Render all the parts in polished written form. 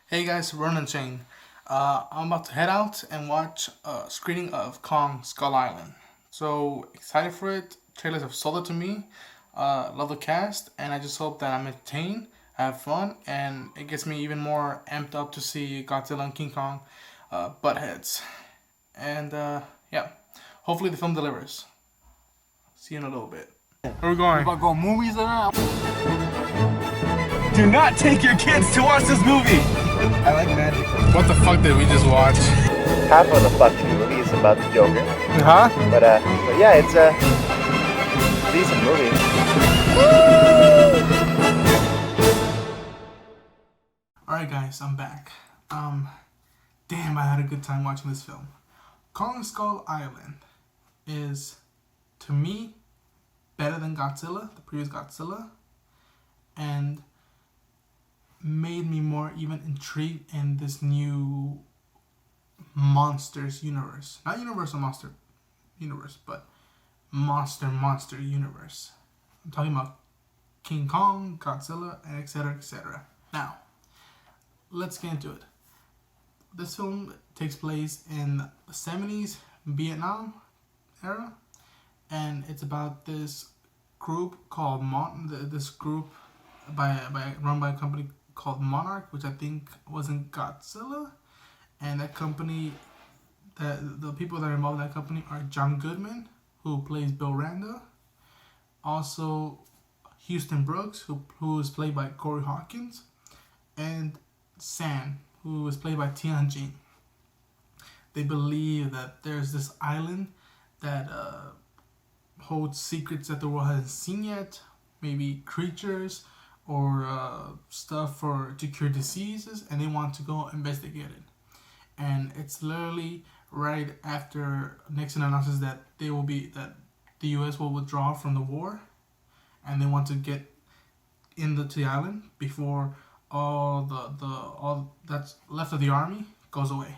Hey guys, Ronan Chain. I'm about to head out and watch a screening of Kong Skull Island. So excited for it. Trailers have sold it to me. Love the cast, and I just hope that I'm entertained, I have fun, and it gets me even more amped up to see Godzilla and King Kong butt heads. And yeah, hopefully the film delivers. See you in a little bit. Where are we going? About going movies or not? Do not take your kids to watch this movie. I like magic. What the fuck did we just watch? Half of the fucking movie is about the Joker, Huh? but yeah, it's a decent movie. Alright guys, I'm back. Damn, I had a good time watching this film. Kong Skull Island is, to me, better than Godzilla, the previous Godzilla, and made me more even intrigued in this new monsters universe. Not Universal Monster universe, but monster universe. I'm talking about King Kong, Godzilla, and etc. etc. Now, let's get into it. This film takes place in the 70s Vietnam era, and it's about this group called this group run by a company called Monarch, which I think wasn't Godzilla, and that company, the people that are involved in that company are John Goodman, who plays Bill Randa, also Houston Brooks, who is played by Corey Hawkins, and San, who is played by Tian Jin. They believe that there's this island that holds secrets that the world hasn't seen yet, maybe creatures or stuff to cure diseases, and they want to go investigate it. And it's literally right after Nixon announces that the U.S. will withdraw from the war, and they want to get into the island before all that's left of the army goes away.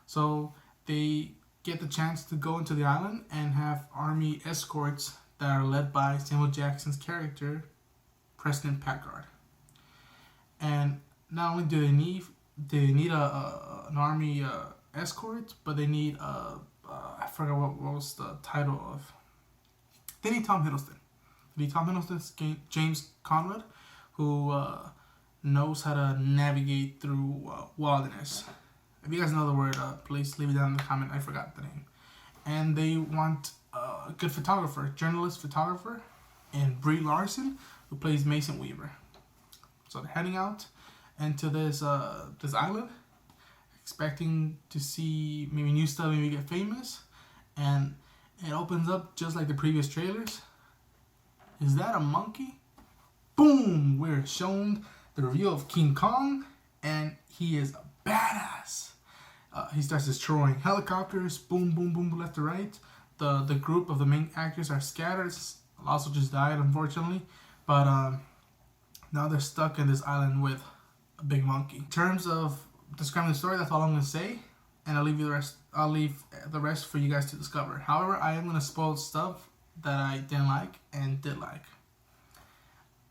So they get the chance to go into the island and have army escorts that are led by Samuel Jackson's character, Preston Packard. And not only do they need an army escort, but they need I forgot what was the title of. They need Tom Hiddleston. They need Tom Hiddleston's James Conrad, who knows how to navigate through wilderness. If you guys know the word, please leave it down in the comment. I forgot the name. And they want a good journalist photographer, and Brie Larson, who plays Mason Weaver. So they're heading out into this island, expecting to see maybe new stuff, maybe get famous, and it opens up just like the previous trailers. Is that a monkey? Boom! We're shown the reveal of King Kong, and he is a badass. He starts destroying helicopters, boom, boom, boom, left to right. The group of the main actors are scattered. Also just died, unfortunately. But now they're stuck in this island with a big monkey. In terms of describing the story, that's all I'm going to say. And I'll leave the rest for you guys to discover. However, I am going to spoil stuff that I didn't like and did like.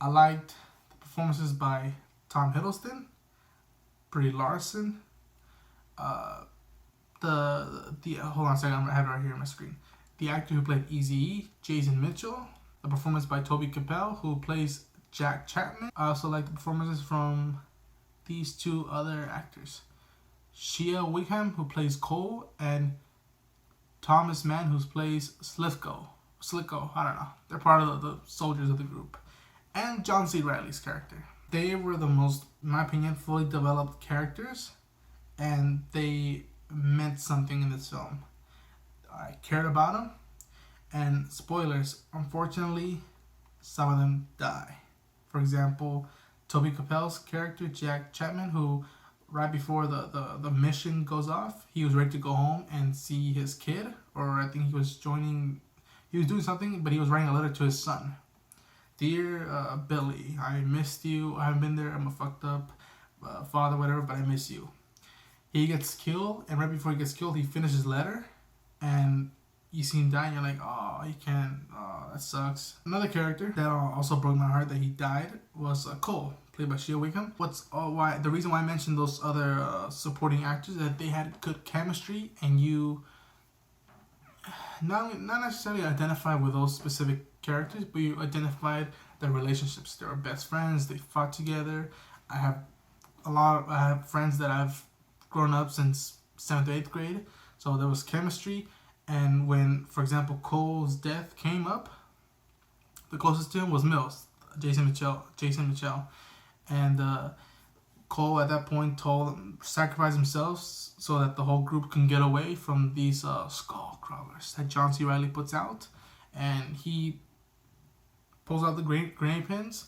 I liked the performances by Tom Hiddleston, Brie Larson, hold on a second, I have it right here on my screen. The actor who played Eazy-E, Jason Mitchell. The performance by Toby Kebbell, who plays Jack Chapman. I also like the performances from these two other actors, Shia Wickham, who plays Cole, and Thomas Mann, who plays Slicko, I don't know. They're part of the soldiers of the group. And John C. Reilly's character. They were the most, in my opinion, fully developed characters, and they meant something in this film. I cared about them, and spoilers, unfortunately, some of them die. For example, Toby Kebbell's character, Jack Chapman, who right before the mission goes off, he was ready to go home and see his kid, or I think he was doing something, but he was writing a letter to his son. Dear Billy, I missed you. I haven't been there. I'm a fucked up father, whatever, but I miss you. He gets killed, and right before he gets killed, he finishes his letter, and you see him die and you're like, oh, he can't, oh, that sucks. Another character that also broke my heart that he died was Cole, played by Shea Wiggum. The reason why I mentioned those other supporting actors is that they had good chemistry, and you not necessarily identify with those specific characters, but you identified their relationships. They were best friends. They fought together. I have friends that I've grown up since 7th to 8th grade, so there was chemistry. And when, for example, Cole's death came up, the closest to him was Mills, Jason Mitchell, and Cole at that point sacrificed himself so that the whole group can get away from these skull crawlers that John C. Reilly puts out, and he pulls out the grenade pins.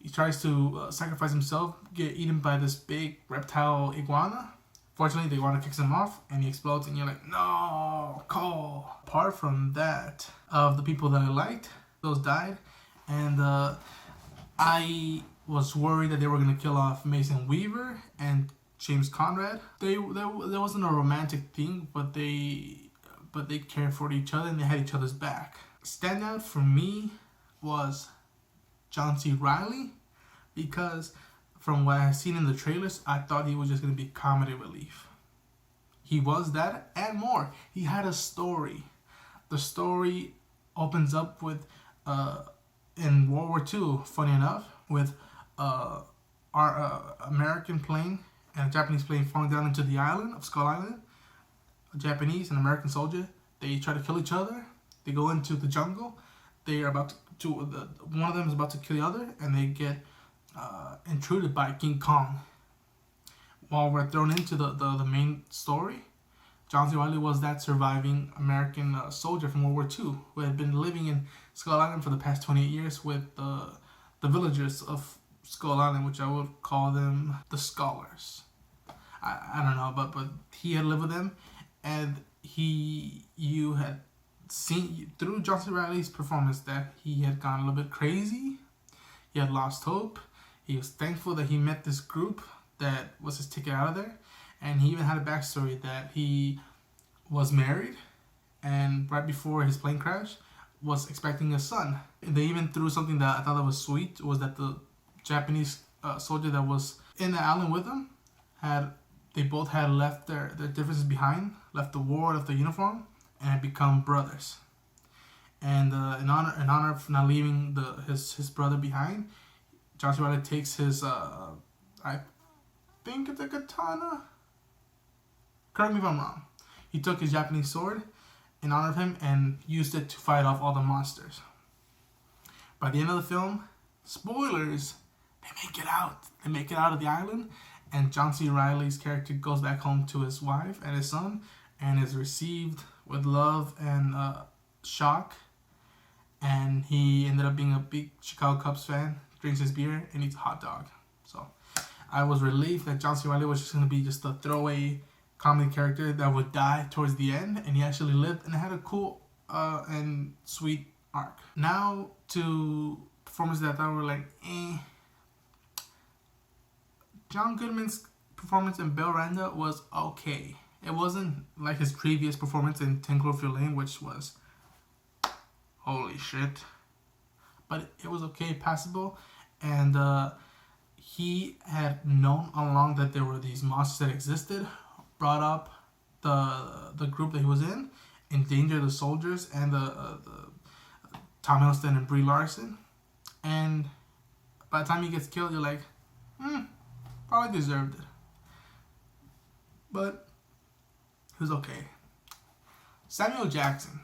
He tries to sacrifice himself, get eaten by this big reptile iguana. Fortunately, the iguana kicks him off, and he explodes, and you're like, no, Cole. Apart from that, of the people that I liked, those died, and I was worried that they were going to kill off Mason Weaver and James Conrad. There wasn't a romantic thing, but they cared for each other, and they had each other's back. Standout for me was John C. Reilly, because from what I've seen in the trailers, I thought he was just going to be comedy relief. He was that and more. He had a story. The story opens up with, in World War II, funny enough, with our American plane and a Japanese plane falling down into the island of Skull Island. A Japanese and American soldier, they try to kill each other. They go into the jungle. They are about to one of them is about to kill the other, and they get intruded by King Kong. While we're thrown into the main story, John C. Reilly was that surviving American soldier from World War II who had been living in Skull Island for the past 28 years with the villagers of Skull Island, which I would call them the scholars. I don't know, but he had lived with them, and you had seen through John C. Reilly's performance that he had gone a little bit crazy. He had lost hope. He was thankful that he met this group that was his ticket out of there. And he even had a backstory that he was married, and right before his plane crash, was expecting a son. And they even threw something that I thought that was sweet, was that the Japanese soldier that was in the island with him, they both had left their differences behind, left the war, left the uniform, and had become brothers. And in honor of not leaving his brother behind, John C. Reilly takes his I think it's a katana. Correct me if I'm wrong. He took his Japanese sword in honor of him and used it to fight off all the monsters. By the end of the film, spoilers, they make it out. They make it out of the island, and John C. Reilly's character goes back home to his wife and his son, and is received with love and shock. And he ended up being a big Chicago Cubs fan, drinks his beer, and eats a hot dog. So I was relieved that John C. Reilly was just going to be just a throwaway comedy character that would die towards the end, and he actually lived and had a cool and sweet arc. Now to performances that I thought were like, eh. John Goodman's performance in Bellranda was okay. It wasn't like his previous performance in 10 Cloverfield Lane, which was holy shit. But it was okay, passable, and he had known all along that there were these monsters that existed, brought up the group that he was in, endangered the soldiers and the Tom Hiddleston and Brie Larson, and by the time he gets killed, you're like, probably deserved it. But it was okay. Samuel Jackson.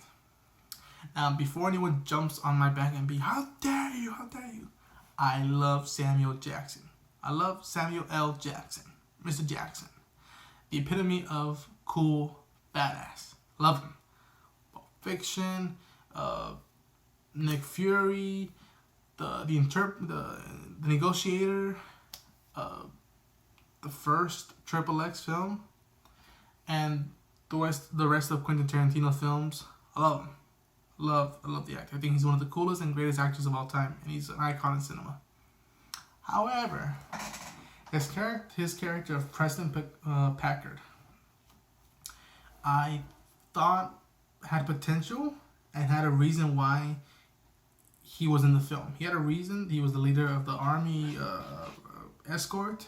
Now, before anyone jumps on my back and be, how dare you, how dare you, I love Samuel Jackson. I love Samuel L. Jackson, Mr. Jackson. The epitome of cool badass. Love him. Pulp Fiction, Nick Fury, the Negotiator, the first Triple X film, and the rest of Quentin Tarantino films. I love him. I love the actor. I think he's one of the coolest and greatest actors of all time, and he's an icon in cinema. However, his character of Preston Packard, I thought had potential and had a reason why he was in the film. He had a reason. He was the leader of the army escort.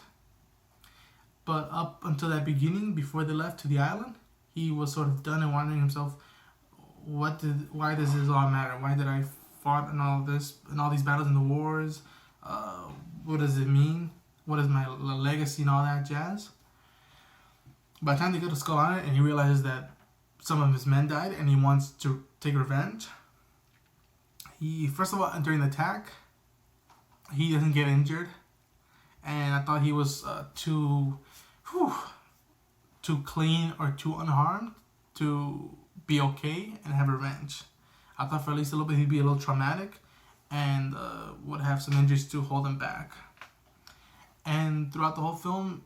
But up until that beginning, before they left to the island, he was sort of done and wondering himself, why does this all matter? Why did I fought in all this, in all these battles and the wars? What does it mean? What is my legacy and all that jazz? By the time they go to Skull Island and he realizes that some of his men died and he wants to take revenge, he, first of all, during the attack, he doesn't get injured. And I thought he was too clean or too unharmed to be okay and have revenge. I thought for at least a little bit he'd be a little traumatic and would have some injuries to hold him back. And throughout the whole film,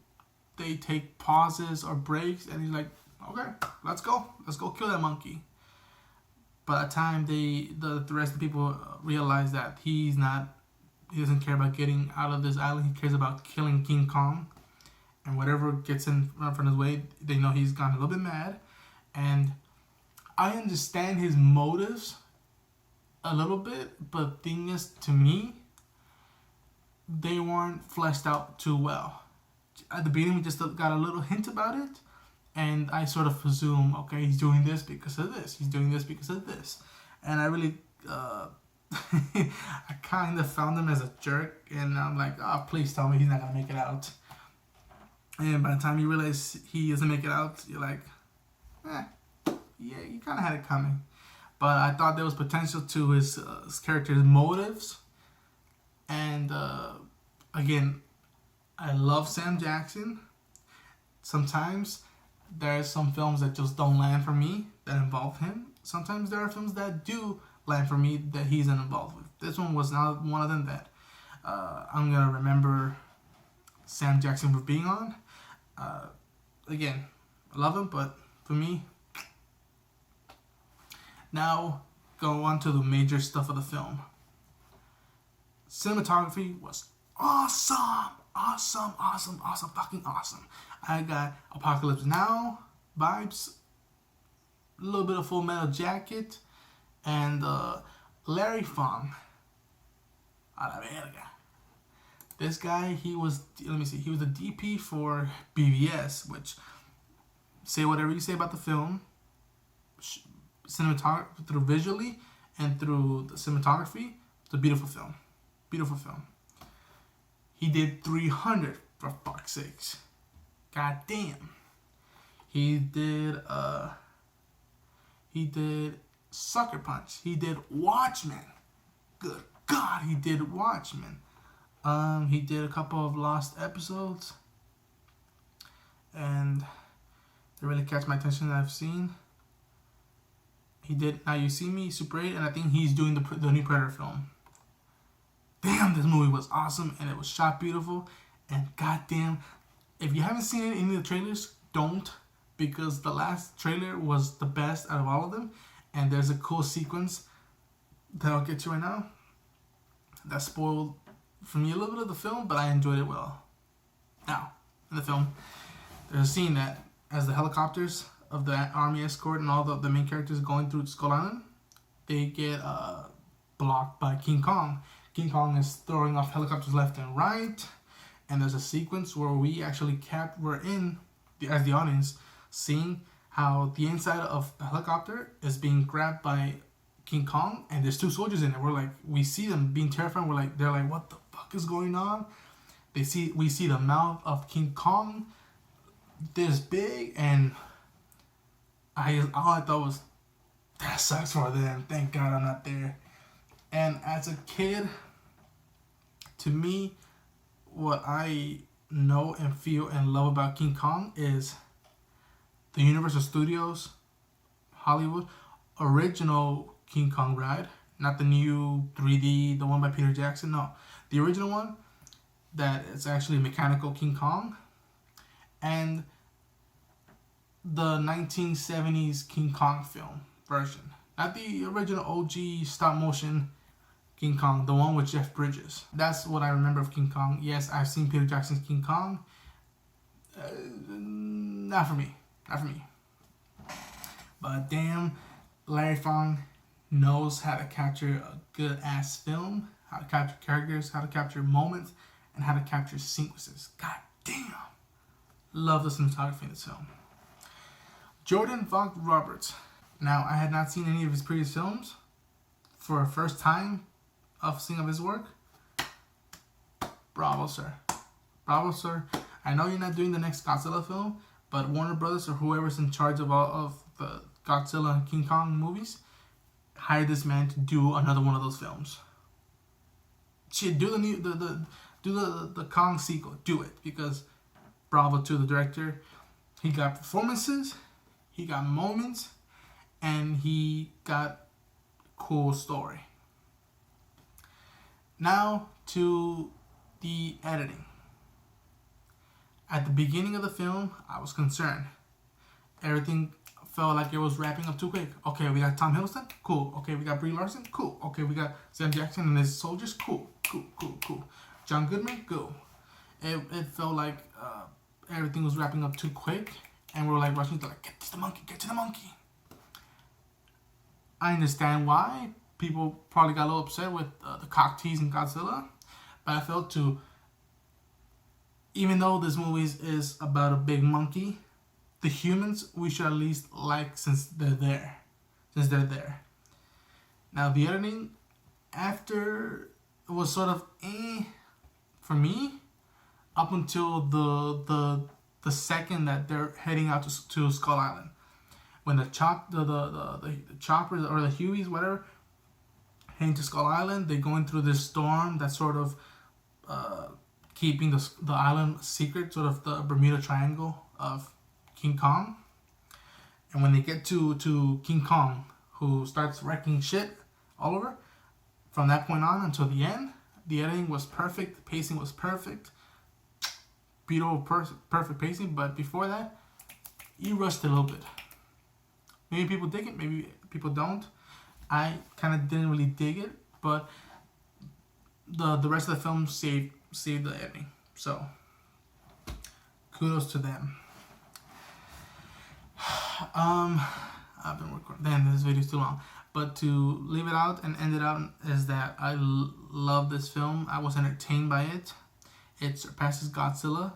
they take pauses or breaks, and he's like, okay, let's go kill that monkey. By the time the rest of the people realize that he doesn't care about getting out of this island, he cares about killing King Kong. And whatever gets in front of his way, they know he's gone a little bit mad. And I understand his motives a little bit, but the thing is, to me, they weren't fleshed out too well. At the beginning, we just got a little hint about it, and I sort of presume, okay, he's doing this because of this. He's doing this because of this. And I really, I kind of found him as a jerk, and I'm like, oh, please tell me he's not going to make it out. And by the time you realize he doesn't make it out, you're like, yeah, you kind of had it coming. But I thought there was potential to his character's motives. And again, I love Sam Jackson. Sometimes there are some films that just don't land for me that involve him. Sometimes there are films that do land for me that he's involved with. This one was not one of them that I'm going to remember Sam Jackson for being on. Again, I love him, but for me, now go on to the major stuff of the film. Cinematography was awesome, fucking awesome. I got Apocalypse Now vibes, a little bit of Full Metal Jacket, and Larry Fong. A la verga. This guy, he was the DP for BVS, which, say whatever you say about the film, cinematography, through visually and through the cinematography, it's a beautiful film. Beautiful film. He did 300, for fuck's sakes. God damn. He did Sucker Punch. He did Watchmen. Good God, he did Watchmen. He did a couple of Lost episodes, and they really catch my attention that I've seen. He did Now You See Me, Super 8, and I think he's doing the new Predator film. Damn, this movie was awesome, and it was shot beautiful, and goddamn, if you haven't seen any of the trailers, don't, because the last trailer was the best out of all of them, and there's a cool sequence that I'll get to right now that spoiled for me a little bit of the film, but I enjoyed it well. Now, in the film, there's a scene that as the helicopters of the army escort and all the main characters going through Skull Island, they get blocked by King Kong. King Kong is throwing off helicopters left and right, and there's a sequence where we actually as the audience, seeing how the inside of the helicopter is being grabbed by King Kong, and there's two soldiers in it. We see them being terrified. They're like, what the fuck is going on? We see the mouth of King Kong this big, and all I thought was, that sucks for them. Thank God I'm not there. And as a kid, to me, what I know and feel and love about King Kong is the Universal Studios, Hollywood, original King Kong ride. Not the new 3D, the one by Peter Jackson. No, the original one that is actually mechanical King Kong. And the 1970s King Kong film version. Not the original OG stop motion King Kong, the one with Jeff Bridges. That's what I remember of King Kong. Yes, I've seen Peter Jackson's King Kong. Not for me. But damn, Larry Fong knows how to capture a good ass film, how to capture characters, how to capture moments, and how to capture sequences. God damn. Love the cinematography in this film. Jordan Vogt-Roberts. Now, I had not seen any of his previous films. For a first time of seeing of his work, bravo, sir. Bravo, sir. I know you're not doing the next Godzilla film, but Warner Brothers or whoever's in charge of all of the Godzilla and King Kong movies hired this man to do another one of those films. Shit, do the Kong sequel. Do it, because bravo to the director. He got performances, he got moments, and he got cool story. Now to the editing. At the beginning of the film, I was concerned. Everything felt like it was wrapping up too quick. Okay, we got Tom Hiddleston? Cool. Okay, we got Brie Larson? Cool. Okay, we got Sam Jackson and his soldiers? Cool. John Goodman? Go. It felt like everything was wrapping up too quick, and we were like rushing to like, get to the monkey. I understand why people probably got a little upset with the cock tease in Godzilla, but I felt even though this movie is about a big monkey, the humans we should at least like since they're there. Now the editing after was sort of for me up until the second that they're heading out to Skull Island. When the choppers or the Hueys, whatever, heading to Skull Island, they're going through this storm that's sort of keeping the island secret, sort of the Bermuda Triangle of King Kong. And when they get to King Kong, who starts wrecking shit all over, from that point on until the end, the editing was perfect, the pacing was perfect, beautiful, perfect pacing. But before that, you rushed a little bit. Maybe people dig it, maybe people don't. I kind of didn't really dig it, but the rest of the film saved the editing. So kudos to them. I've been recording. Damn, this video's too long. But to leave it out and end it out is that I love this film. I was entertained by it. It surpasses Godzilla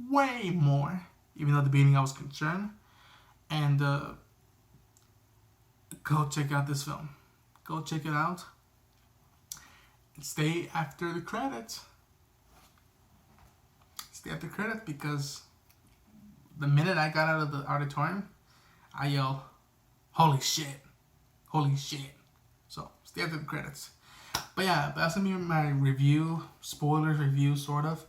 way more, even though at the beginning I was concerned. And go check out this film. Go check it out. Stay after the credits. Stay after credits, because the minute I got out of the auditorium, I yelled, holy shit. Holy shit. So stay after the credits. But yeah, that's gonna be my review, spoilers review sort of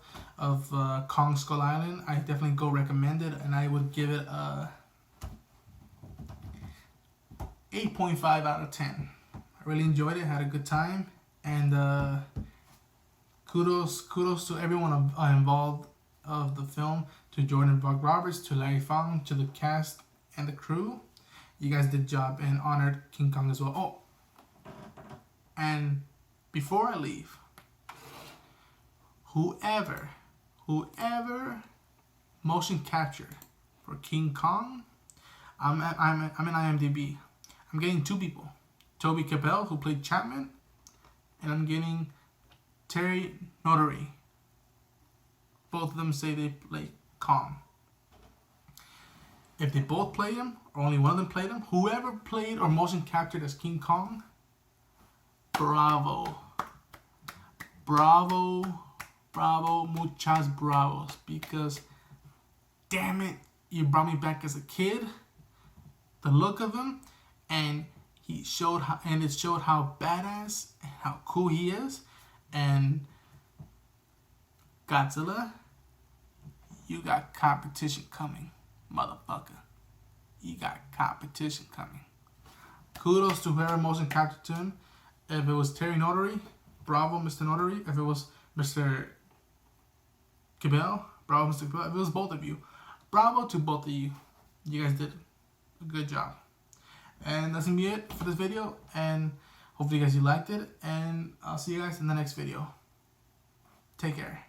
Kong Skull Island. I definitely go recommend it, and I would give it a 8.5 out of 10. I really enjoyed it, had a good time, and kudos to everyone involved of the film, to Jordan Vogt-Roberts, to Larry Fong, to the cast and the crew. You guys did a job and honored King Kong as well. Oh, and before I leave, whoever motion captured for King Kong, I'm in IMDb. I'm getting two people. Toby Kebbell, who played Chapman, and I'm getting Terry Notary. Both of them say they play Kong. If they both play him, or only one of them played him, whoever played or motion captured as King Kong, bravo. Bravo, muchas bravos. Because, damn it, you brought me back as a kid. The look of him, and it showed how badass and how cool he is. And Godzilla, you got competition coming, motherfucker. You got competition coming. Kudos to whoever motion captured him. If it was Terry Notary, bravo, Mr. Notary. If it was Mr. Kebbell, bravo, Mr. Kebbell. If it was both of you, bravo to both of you. You guys did a good job. And that's gonna be it for this video. And hopefully you guys liked it. And I'll see you guys in the next video. Take care.